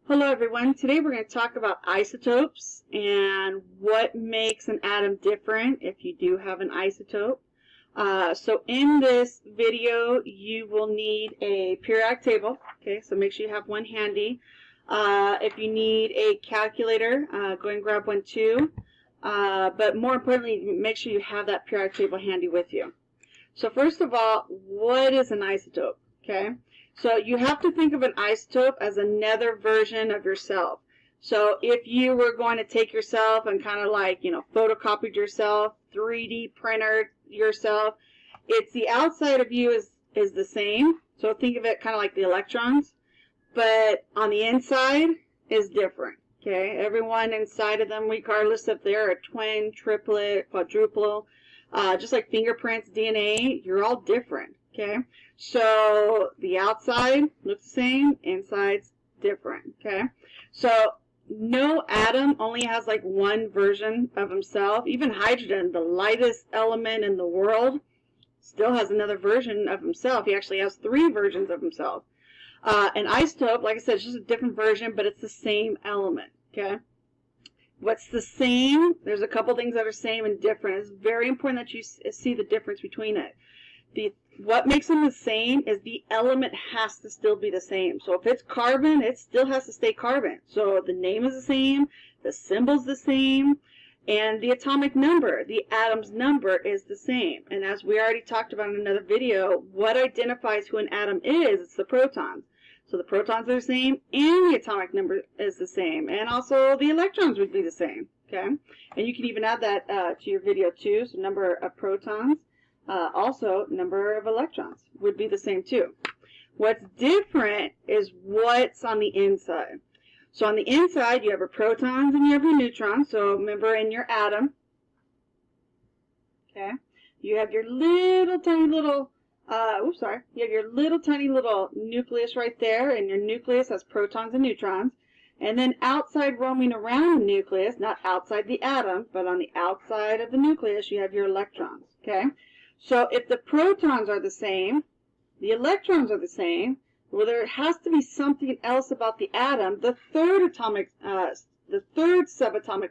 Hello everyone, today we're going to talk about isotopes and what makes an atom different if you do have an isotope. So in this video you will need a periodic table, okay, so make sure you have one handy. If you need a calculator, go and grab one too, but more importantly make sure you have that periodic table handy with you. So first of all, what is an isotope? Okay. So you have to think of an isotope as another version of yourself. So if you were going to take yourself and kind of like, photocopied yourself, 3D printed yourself, it's the outside of you is the same. So think of it kind of like the electrons, but on the inside is different. Okay, everyone inside of them, regardless if they're a twin, triplet, quadruple, just like fingerprints, DNA, you're all different. Okay, so the outside looks the same, inside's different. Okay, so no atom only has like one version of himself. Even hydrogen, the lightest element in the world, still has another version of himself. He actually has 3 versions of himself. An isotope, like I said, it's just a different version, but it's the same element. Okay, what's the same? There's a couple things that are same and different. It's very important that you see the difference between it. What makes them the same is the element has to still be the same. So if it's carbon, it still has to stay carbon. So the name is the same, the symbol's the same, and the atomic number, the atom's number, is the same. And as we already talked about in another video, what identifies who an atom is, it's the protons. So the protons are the same, and the atomic number is the same. And also the electrons would be the same. Okay? And you can even add that to your video too, so number of protons. Also, number of electrons would be the same too. What's different is what's on the inside. So on the inside, you have your protons and you have your neutrons. So remember, in your atom, okay, you have your little tiny little, you have your little tiny little nucleus right there, and your nucleus has protons and neutrons. And then outside, roaming around the nucleus, not outside the atom, but on the outside of the nucleus, you have your electrons. Okay. So if the protons are the same, the electrons are the same, well, there has to be something else about the atom. The third subatomic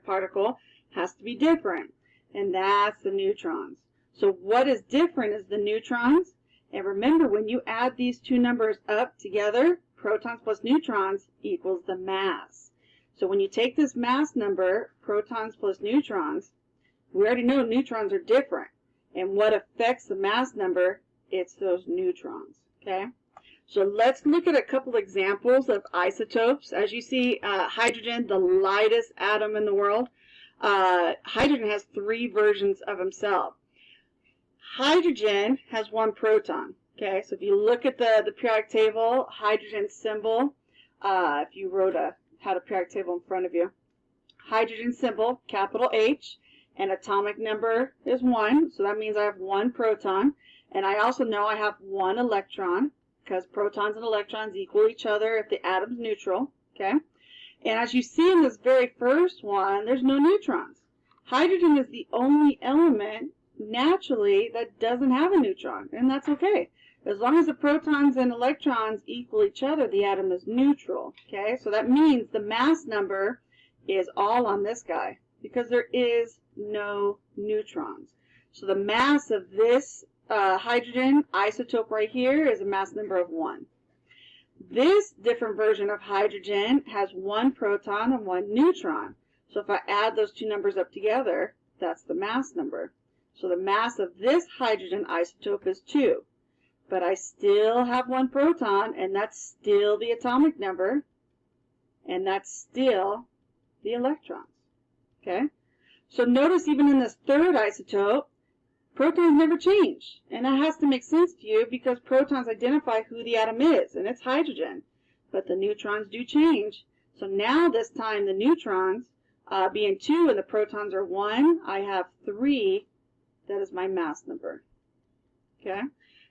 particle has to be different, and that's the neutrons. So what is different is the neutrons. And remember, when you add these two numbers up together, protons plus neutrons equals the mass. So when you take this mass number, protons plus neutrons, we already know neutrons are different. And what affects the mass number? It's those neutrons. Okay? So let's look at a couple examples of isotopes. As you see, hydrogen, the lightest atom in the world. Hydrogen has 3 versions of himself. Hydrogen has 1 proton. Okay? So if you look at the periodic table, hydrogen symbol, if you had a periodic table in front of you, hydrogen symbol, capital H. And atomic number is 1, so that means I have 1 proton. And I also know I have 1 electron, because protons and electrons equal each other if the atom's neutral. Okay? And as you see in this very first one, there's no neutrons. Hydrogen is the only element, naturally, that doesn't have a neutron, and that's okay. As long as the protons and electrons equal each other, the atom is neutral. Okay? So that means the mass number is all on this guy, because there is no neutrons. So the mass of this hydrogen isotope right here is a mass number of 1. This different version of hydrogen has 1 proton and 1 neutron. So if I add those two numbers up together, that's the mass number. So the mass of this hydrogen isotope is 2. But I still have 1 proton, and that's still the atomic number, and that's still the electrons. Okay? So notice even in this third isotope, protons never change. And that has to make sense to you because protons identify who the atom is, and it's hydrogen. But the neutrons do change. So now this time the neutrons, being 2 and the protons are 1, I have 3. That is my mass number. Okay?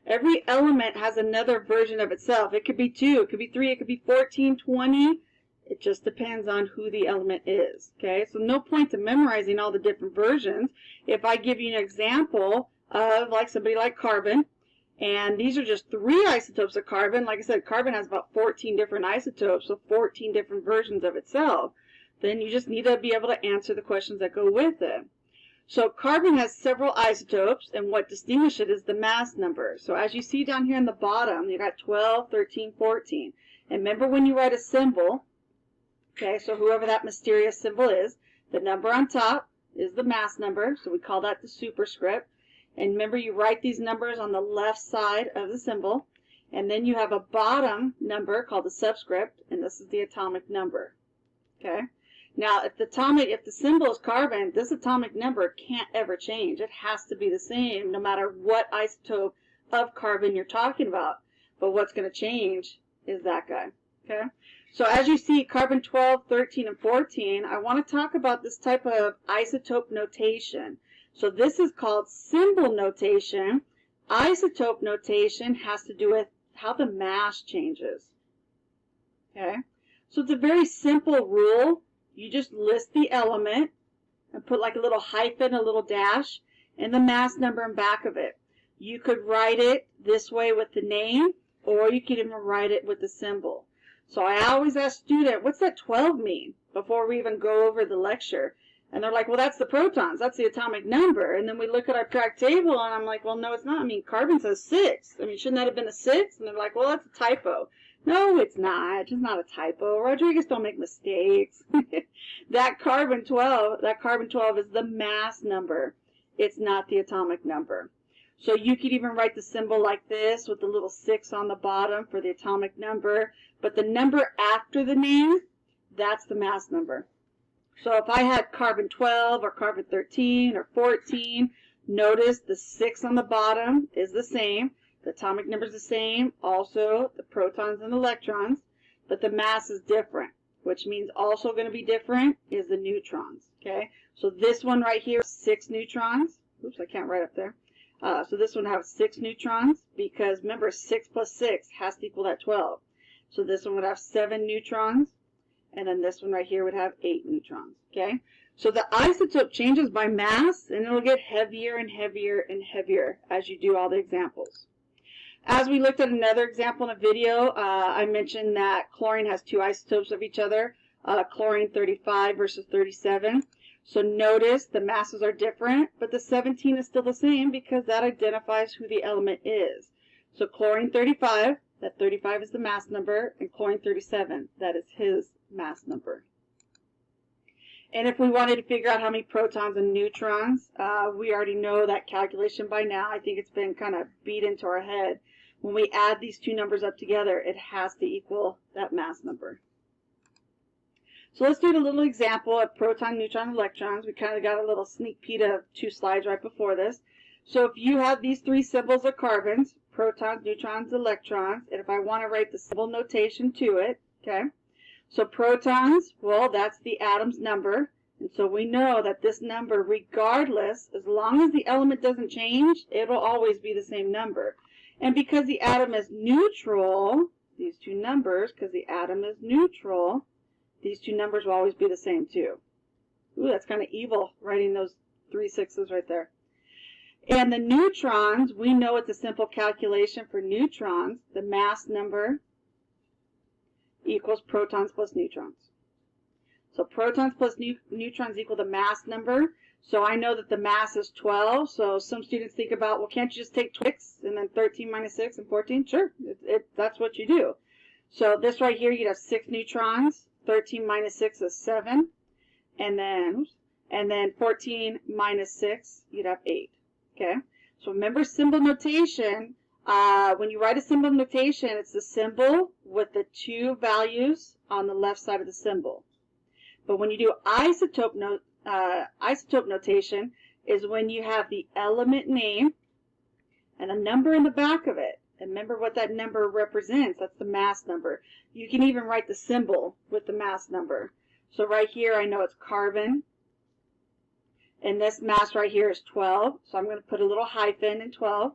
Every element has another version of itself. It could be 2, it could be 3, it could be 14, 20. It just depends on who the element is. Okay, so no point to memorizing all the different versions. If I give you an example of like somebody like carbon, And these are just 3 isotopes of carbon. Like I said, carbon has about 14 different isotopes, so 14 different versions of itself. Then you just need to be able to answer the questions that go with it. So carbon has several isotopes, and what distinguishes it is the mass number. So as you see down here in the bottom, you got 12, 13, 14. And remember when you write a symbol, okay, so whoever that mysterious symbol is, the number on top is the mass number, so we call that the superscript. And remember, you write these numbers on the left side of the symbol, and then you have a bottom number called the subscript, and this is the atomic number. Okay? Now, if the symbol is carbon, this atomic number can't ever change. It has to be the same no matter what isotope of carbon you're talking about. But what's going to change is that guy. Okay? So as you see, carbon 12, 13, and 14, I want to talk about this type of isotope notation. So this is called symbol notation. Isotope notation has to do with how the mass changes. Okay? So it's a very simple rule. You just list the element and put like a little hyphen, a little dash, and the mass number in back of it. You could write it this way with the name, or you could even write it with the symbol. So I always ask students, what's that 12 mean? Before we even go over the lecture. And they're like, well, that's the protons. That's the atomic number. And then we look at our periodic table, and I'm like, well, no, it's not. I mean, carbon says 6. I mean, shouldn't that have been a 6? And they're like, well, that's a typo. No, it's not. It's not a typo. Rodriguez don't make mistakes. That carbon 12 is the mass number. It's not the atomic number. So you could even write the symbol like this with the little 6 on the bottom for the atomic number. But the number after the name, that's the mass number. So if I had carbon 12 or carbon 13 or 14, notice the 6 on the bottom is the same. The atomic number is the same. Also, the protons and electrons. But the mass is different, which means also going to be different is the neutrons. Okay? So this one right here, 6 neutrons. Oops, I can't write up there. So this one has 6 neutrons because, remember, 6 plus 6 has to equal that 12. So this one would have 7 neutrons. And then this one right here would have 8 neutrons, okay? So the isotope changes by mass, and it'll get heavier and heavier and heavier as you do all the examples. As we looked at another example in a video, I mentioned that chlorine has 2 isotopes of each other, chlorine 35 versus 37. So notice the masses are different, but the 17 is still the same because that identifies who the element is. So chlorine 35, that 35 is the mass number, and chlorine 37, that is his mass number. And if we wanted to figure out how many protons and neutrons, we already know that calculation by now. I think it's been kind of beat into our head. When we add these two numbers up together, it has to equal that mass number. So let's do a little example of proton, neutron, electrons. We kind of got a little sneak peek of 2 slides right before this. So if you have these 3 symbols of carbons, protons, neutrons, electrons, and if I want to write the symbol notation to it, okay? So protons, well, that's the atom's number. And so we know that this number, regardless, as long as the element doesn't change, it'll always be the same number. And because the atom is neutral, these 2 numbers, because the atom is neutral, these 2 numbers will always be the same too. Ooh, that's kind of evil, writing those 3 6s right there. And the neutrons, we know it's a simple calculation for neutrons. The mass number equals protons plus neutrons. So protons plus neutrons equal the mass number. So I know that the mass is 12. So some students think about, well, can't you just take 6 and then 13 minus 6 and 14? Sure, that's what you do. So this right here, you'd have 6 neutrons. 13 minus 6 is 7. And then 14 minus 6, you'd have 8. Okay? So remember symbol notation. When you write a symbol notation, it's the symbol with the 2 values on the left side of the symbol. But when you do isotope notation is when you have the element name and a number in the back of it. And remember what that number represents. That's the mass number. You can even write the symbol with the mass number. So right here, I know it's carbon. And this mass right here is 12. So I'm going to put a little hyphen in 12.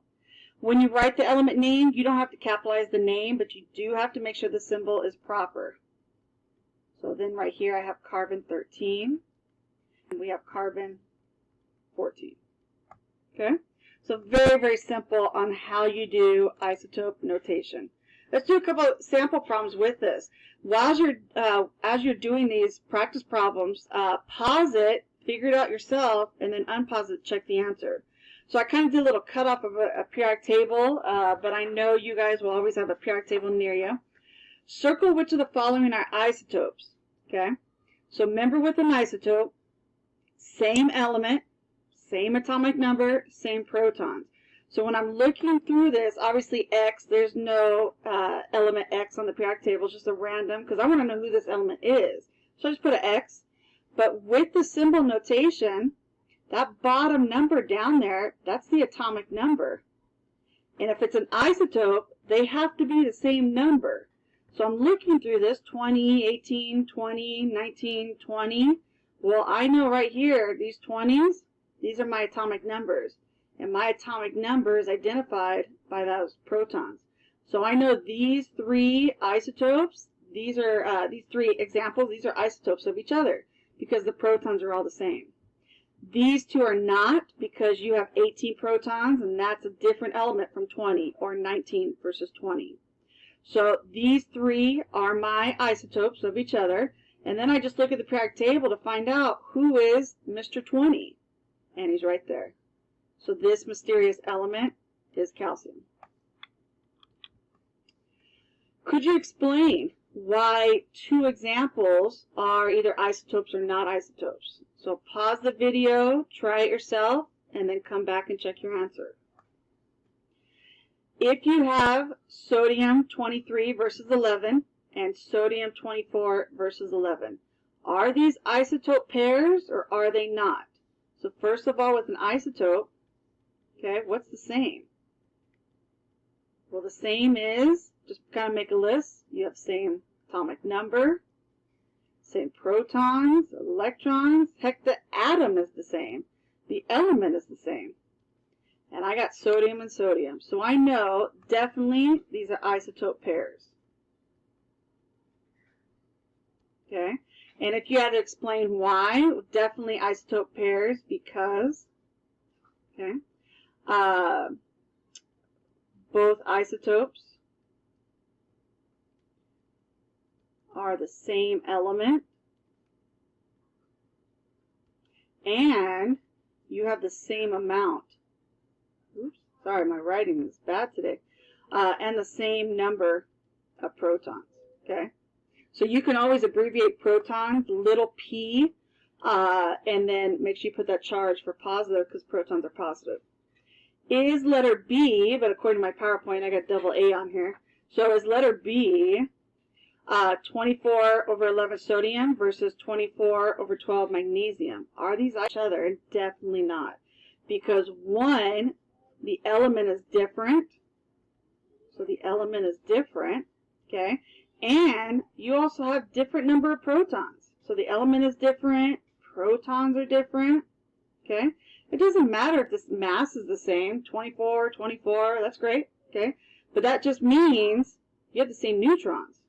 When you write the element name, you don't have to capitalize the name, but you do have to make sure the symbol is proper. So then right here I have carbon 13, and we have carbon 14. Okay? So So very, very simple on how you do isotope notation. Let's do a couple of sample problems with this. As you're doing these practice problems, pause it, figure it out yourself, and then unpause it, check the answer. So I kind of did a little cutoff of a periodic table, but I know you guys will always have a periodic table near you. Circle which of the following are isotopes. Okay? So remember with an isotope, same element, same atomic number, same protons. So when I'm looking through this, obviously X, there's no element X on the periodic table, it's just a random, because I want to know who this element is. So I just put an X. But with the symbol notation, that bottom number down there, that's the atomic number. And if it's an isotope, they have to be the same number. So I'm looking through this, 20, 18, 20, 19, 20. Well, I know right here, these 20s, these are my atomic numbers. And my atomic number is identified by those protons. So I know these three isotopes, these three examples, these are isotopes of each other because the protons are all the same. These two are not because you have 18 protons and that's a different element from 20 or 19 versus 20. So these three are my isotopes of each other. And then I just look at the periodic table to find out who is Mr. 20. And he's right there. So this mysterious element is calcium. Could you explain why two examples are either isotopes or not isotopes? So pause the video, try it yourself, and then come back and check your answer. If you have sodium 23 versus 11 and sodium 24 versus 11, are these isotope pairs or are they not? So first of all, with an isotope, okay, what's the same? Well, the same is, just kind of make a list, you have same atomic number, same protons, electrons, heck, the atom is the same, the element is the same. And I got sodium and sodium, so I know definitely these are isotope pairs. Okay, and if you had to explain why, definitely isotope pairs because, okay, both isotopes are the same element, and you have the same amount. Oops, sorry, my writing is bad today. And the same number of protons. Okay, so you can always abbreviate protons, little p, and then make sure you put that charge for positive because protons are positive. Is letter B, but according to my PowerPoint, I got double A on here. So is letter B 24 over 11 sodium versus 24 over 12 magnesium? Are these each other? Definitely not. Because one, the element is different. So the element is different, okay? And you also have different number of protons. So the element is different, protons are different, okay? It doesn't matter if this mass is the same, 24, 24, that's great, okay? But that just means you have the same neutrons,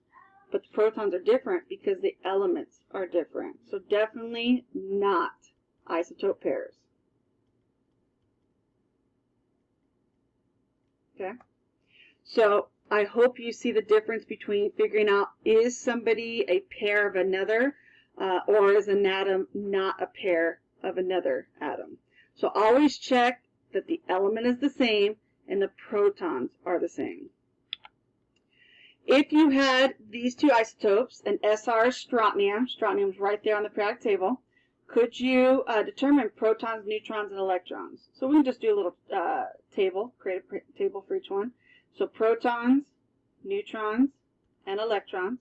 but the protons are different because the elements are different. So definitely not isotope pairs. Okay? So I hope you see the difference between figuring out is somebody a pair of another or is an atom not a pair of another atom. So always check that the element is the same and the protons are the same. If you had these two isotopes, and SR is strontium, strontium is right there on the periodic table, could you determine protons, neutrons, and electrons? So we can just do a little table, create a table for each one. So protons, neutrons, and electrons.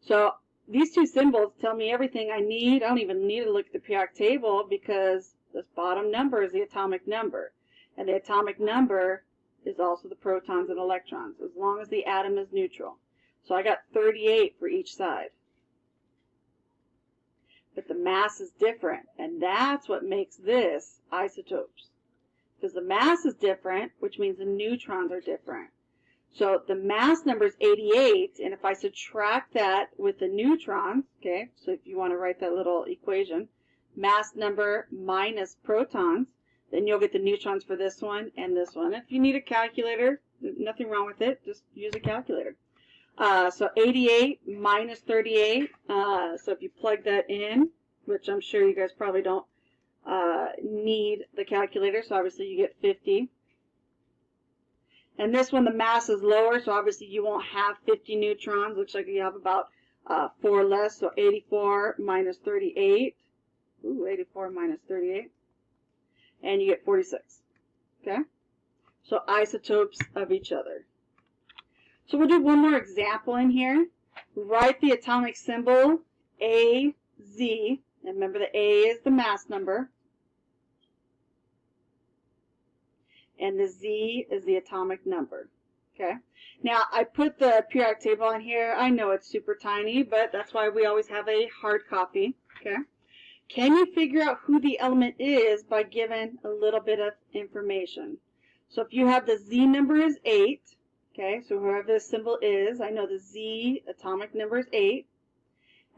So these two symbols tell me everything I need. I don't even need to look at the periodic table because this bottom number is the atomic number. And the atomic number is also the protons and electrons, as long as the atom is neutral. So I got 38 for each side. But the mass is different, and that's what makes this isotopes. Because the mass is different, which means the neutrons are different. So the mass number is 88, and if I subtract that with the neutrons, okay, so if you want to write that little equation, mass number minus protons, then you'll get the neutrons for this one and this one. If you need a calculator, nothing wrong with it. Just use a calculator. So 88 minus 38. So if you plug that in, which I'm sure you guys probably don't need the calculator, so obviously you get 50. And this one, the mass is lower, so obviously you won't have 50 neutrons. Looks like you have about 4 less, so 84 minus 38. Ooh, 84 minus 38. And you get 46. Okay? So isotopes of each other. So we'll do one more example in here. Write the atomic symbol AZ. And remember, the A is the mass number. And the Z is the atomic number. Okay? Now, I put the periodic table on here. I know it's super tiny, but that's why we always have a hard copy. Okay? Can you figure out who the element is by giving a little bit of information? So if you have the Z number is 8, okay, so whoever this symbol is, I know the Z atomic number is 8,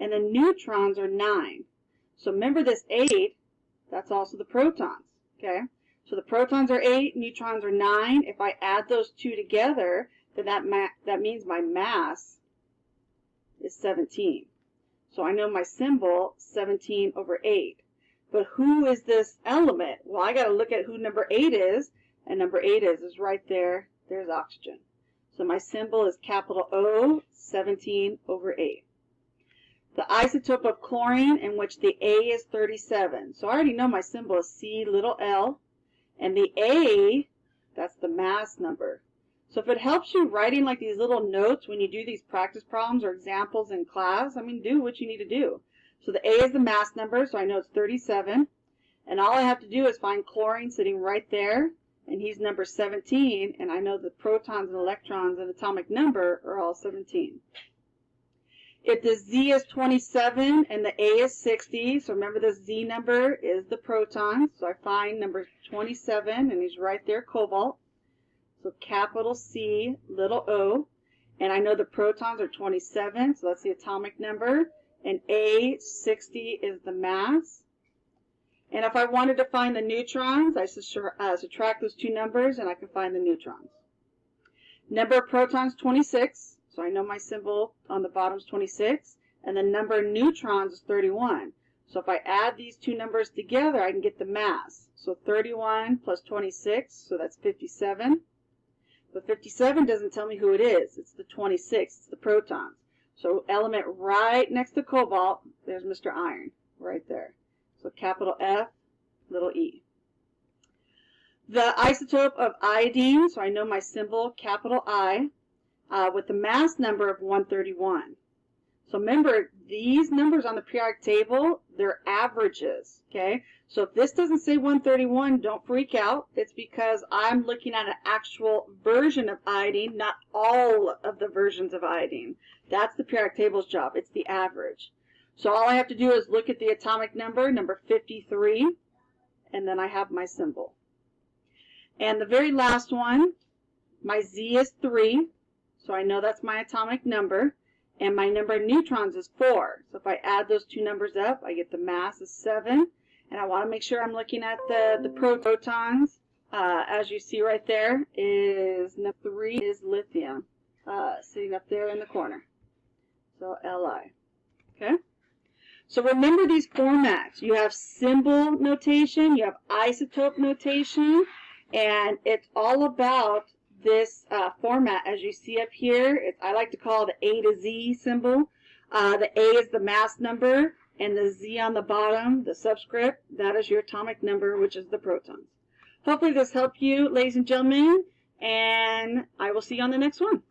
and the neutrons are 9. So remember this 8, that's also the protons, okay? So the protons are 8, neutrons are 9. If I add those two together, then that means my mass is 17. So I know my symbol, 17 over 8. But who is this element? Well, I got to look at who number 8 is, and number 8 is right there. There's oxygen. So my symbol is capital O, 17 over 8. The isotope of chlorine, in which the A is 37. So I already know my symbol is C little l, and the A, that's the mass number. So if it helps you writing like these little notes when you do these practice problems or examples in class, I mean, do what you need to do. So the A is the mass number, so I know it's 37. And all I have to do is find chlorine sitting right there, and he's number 17, and I know the protons and electrons and atomic number are all 17. If the Z is 27 and the A is 60, so remember the Z number is the protons, so I find number 27, and he's right there, cobalt. So capital C, little o, and I know the protons are 27, so that's the atomic number, and A, 60 is the mass. And if I wanted to find the neutrons, I subtract those two numbers, and I can find the neutrons. Number of protons, 26, so I know my symbol on the bottom is 26, and the number of neutrons is 31. So if I add these two numbers together, I can get the mass. So 31 plus 26, so that's 57. But 57 doesn't tell me who it is. It's the 26. It's the protons. So element right next to cobalt, there's Mr. Iron right there. So capital F, little e. The isotope of iodine, so I know my symbol, capital I, with the mass number of 131. So remember, these numbers on the periodic table, they're averages, okay? So if this doesn't say 131, don't freak out. It's because I'm looking at an actual version of iodine, not all of the versions of iodine. That's the periodic table's job. It's the average. So all I have to do is look at the atomic number, number 53, and then I have my symbol. And the very last one, my Z is 3, so I know that's my atomic number. And my number of neutrons is 4. So if I add those two numbers up, I get the mass is 7. And I want to make sure I'm looking at the protons. As you see right there, is number 3 is lithium, sitting up there in the corner. So Li. Okay? So remember these formats. You have symbol notation, you have isotope notation, and it's all about this format. As you see up here, I like to call it the A to Z symbol. The A is the mass number, and the Z on the bottom, the subscript, that is your atomic number, which is the protons. Hopefully this helped you, ladies and gentlemen, and I will see you on the next one.